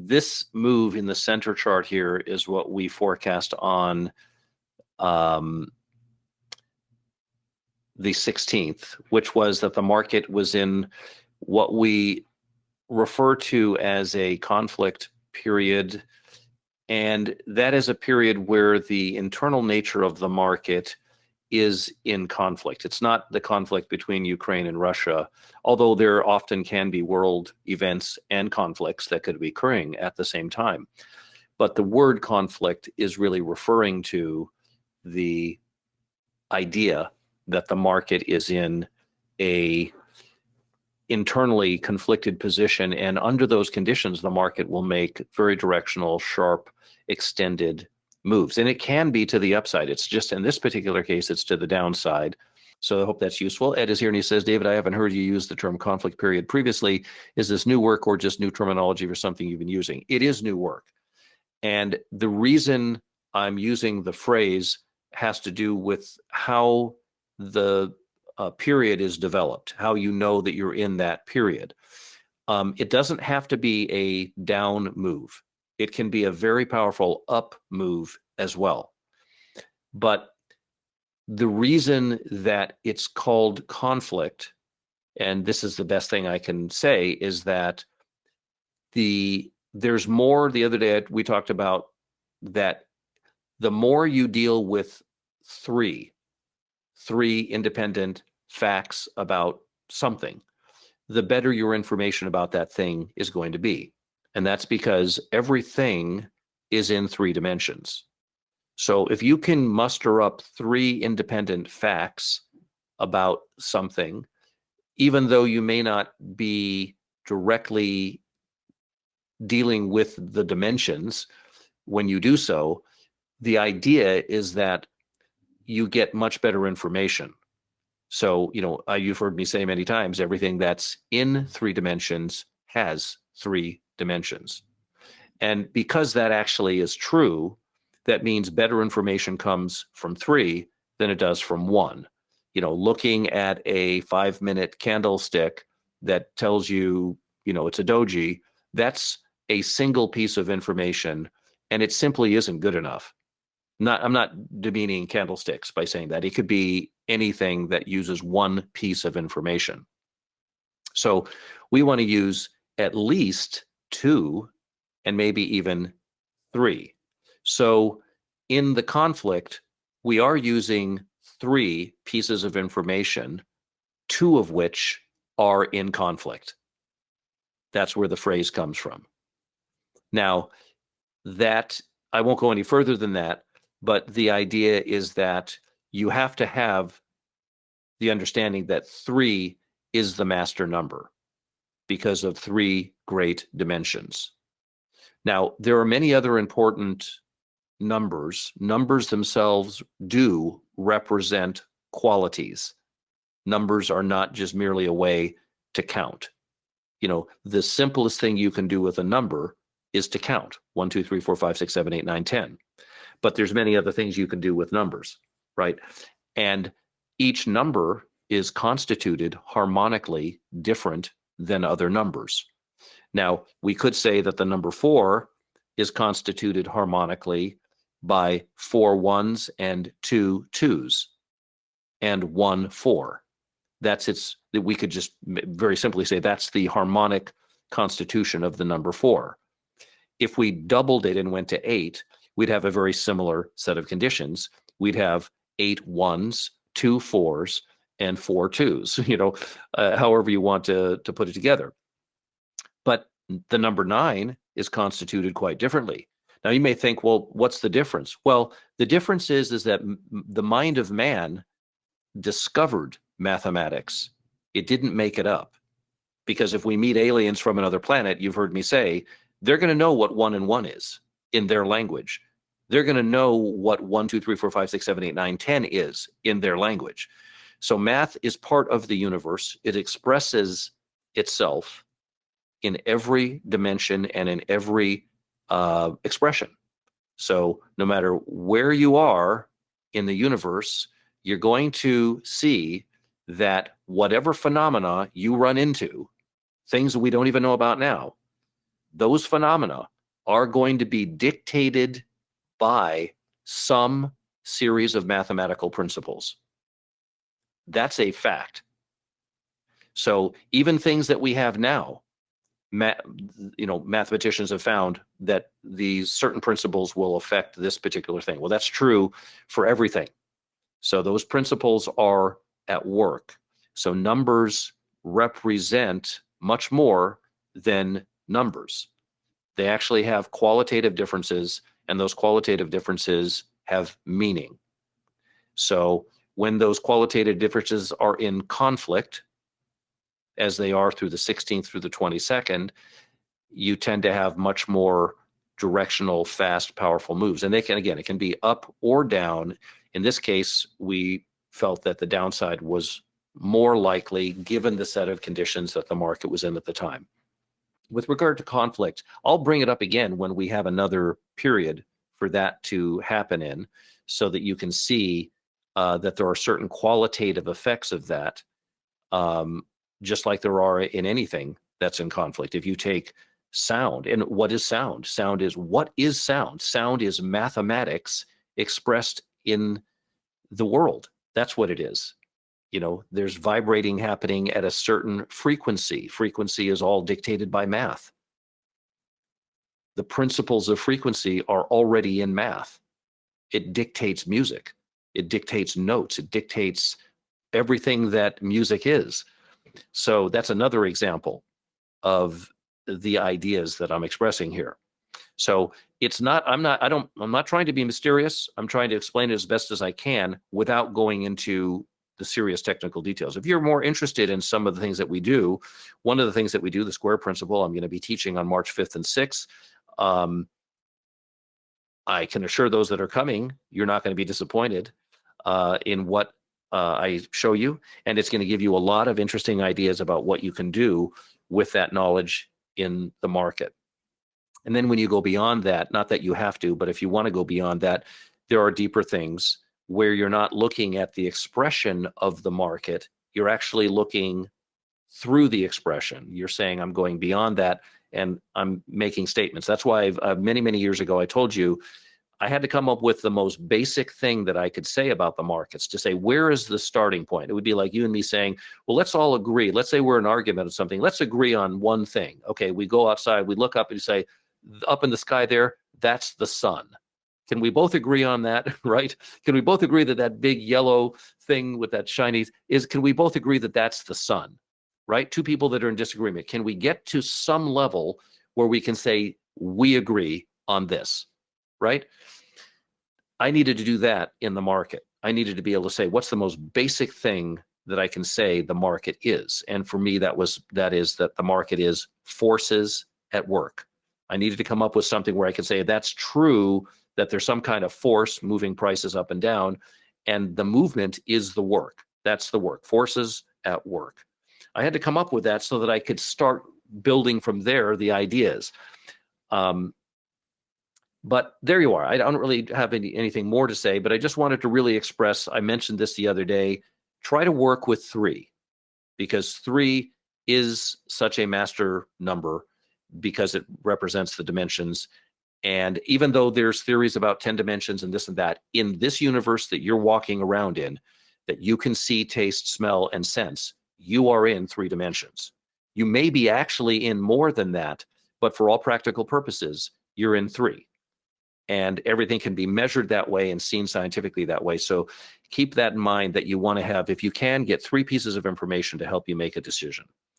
this move in the center chart here is what we forecast on the 16th, which was that the market was in what we refer to as a conflict period. And that is a period where the internal nature of the market is in conflict. It's not the conflict between Ukraine and Russia, although there often can be world events and conflicts that could be occurring at the same time. But the word conflict is really referring to the idea that the market is in a internally conflicted position, and under those conditions, the market will make very directional, sharp, extended moves. And it can be to the upside. It's just in this particular case, it's to the downside. So I hope that's useful. Ed is here and he says, David, I haven't heard you use the term conflict period previously. Is this new work or just new terminology for something you've been using? It is new work. And the reason I'm using the phrase has to do with how the period is developed, how you know that you're in that period. It doesn't have to be a down move. It can be a very powerful up move as well. But the reason that it's called conflict, and this is the best thing I can say, is that there's more. The other day we talked about that the more you deal with three independent facts about something, the better your information about that thing is going to be. And that's because everything is in 3 dimensions. So if you can muster up 3 independent facts about something, even though you may not be directly dealing with the dimensions when you do so, the idea is that you get much better information. So, you've heard me say many times, everything that's in 3 dimensions has 3 dimensions. And because that actually is true, that means better information comes from 3 than it does from 1. Looking at a 5-minute candlestick that tells you, it's a doji, that's a single piece of information, and it simply isn't good enough. I'm not demeaning candlesticks by saying that. It could be anything that uses 1 piece of information. So we want to use at least 2 and maybe even 3. So in the conflict, we are using 3 pieces of information, 2 of which are in conflict. That's where the phrase comes from. Now, that I won't go any further than that, but the idea is that you have to have the understanding that 3 is the master number because of 3 great dimensions. Now, there are many other important numbers. Numbers themselves do represent qualities. Numbers are not just merely a way to count. The simplest thing you can do with a number is to count 1, 2, 3, 4, 5, 6, 7, 8, 9, 10. But there's many other things you can do with numbers, right? And each number is constituted harmonically different than other numbers. Now, we could say that the number 4 is constituted harmonically by 4 1s and 2 2s and 1 4. We could just very simply say that's the harmonic constitution of the number 4. If we doubled it and went to 8, we'd have a very similar set of conditions. We'd have 8 1s, 2 4s, and 4 2s, however you want to put it together. But the number 9 is constituted quite differently. Now you may think, well, what's the difference? Well, the difference is that the mind of man discovered mathematics. It didn't make it up. Because if we meet aliens from another planet, you've heard me say, they're going to know what 1 and 1 is in their language. They're going to know what 1, 2, 3, 4, 5, 6, 7, 8, 9, 10 is in their language. So math is part of the universe. It expresses itself in every dimension and in every expression. So no matter where you are in the universe, you're going to see that whatever phenomena you run into, things that we don't even know about now, those phenomena are going to be dictated by some series of mathematical principles. That's a fact. So even things that we have now, mathematicians have found that these certain principles will affect this particular thing. Well, that's true for everything. So those principles are at work. So numbers represent much more than numbers. They actually have qualitative differences, and those qualitative differences have meaning. So when those qualitative differences are in conflict, as they are through the 16th through the 22nd, you tend to have much more directional, fast, powerful moves. And they can, again, it can be up or down. In this case, we felt that the downside was more likely given the set of conditions that the market was in at the time. With regard to conflict, I'll bring it up again when we have another period for that to happen in, so that you can see that there are certain qualitative effects of that, just like there are in anything that's in conflict. If you take sound, and what is sound? Sound is, what is sound? Sound is mathematics expressed in the world. That's what it is. There's vibrating happening at a certain frequency. Frequency is all dictated by math. The principles of frequency are already in math. It dictates music. It dictates notes. It dictates everything that music is. So that's another example of the ideas that I'm expressing here. So it's not, I'm not trying to be mysterious. I'm trying to explain it as best as I can without going into the serious technical details. If you're more interested in some of the things that we do, one of the things that we do, the square principle, I'm going to be teaching on March 5th and 6th. I can assure those that are coming, you're not going to be disappointed in what I show you, and it's going to give you a lot of interesting ideas about what you can do with that knowledge in the market. And then when you go beyond that, not that you have to, but if you want to go beyond that, there are deeper things where you're not looking at the expression of the market, you're actually looking through the expression. You're saying, I'm going beyond that, and I'm making statements. That's why many, many years ago, I told you, I had to come up with the most basic thing that I could say about the markets to say, where is the starting point? It would be like you and me saying, well, let's all agree. Let's say we're in an argument of something. Let's agree on one thing. Okay, we go outside, we look up and say, up in the sky there, that's the sun. Can we both agree on that, right? Can we both agree that that big yellow thing with that shiny can we both agree that that's the sun, right? Two people that are in disagreement. Can we get to some level where we can say, we agree on this, right? I needed to do that in the market. I needed to be able to say, what's the most basic thing that I can say the market is? And for me, that is that the market is forces at work. I needed to come up with something where I could say that's true, that there's some kind of force moving prices up and down, and the movement is the work. That's the work, forces at work. I had to come up with that so that I could start building from there the ideas. But there you are. I don't really have anything more to say, but I just wanted to really express, I mentioned this the other day, try to work with 3, because 3 is such a master number because it represents the dimensions. And even though there's theories about 10 dimensions and this and that, in this universe that you're walking around in, that you can see, taste, smell, and sense, you are in 3 dimensions. You may be actually in more than that, but for all practical purposes, you're in 3. And everything can be measured that way and seen scientifically that way. So keep that in mind, that you want to have, if you can, get 3 pieces of information to help you make a decision.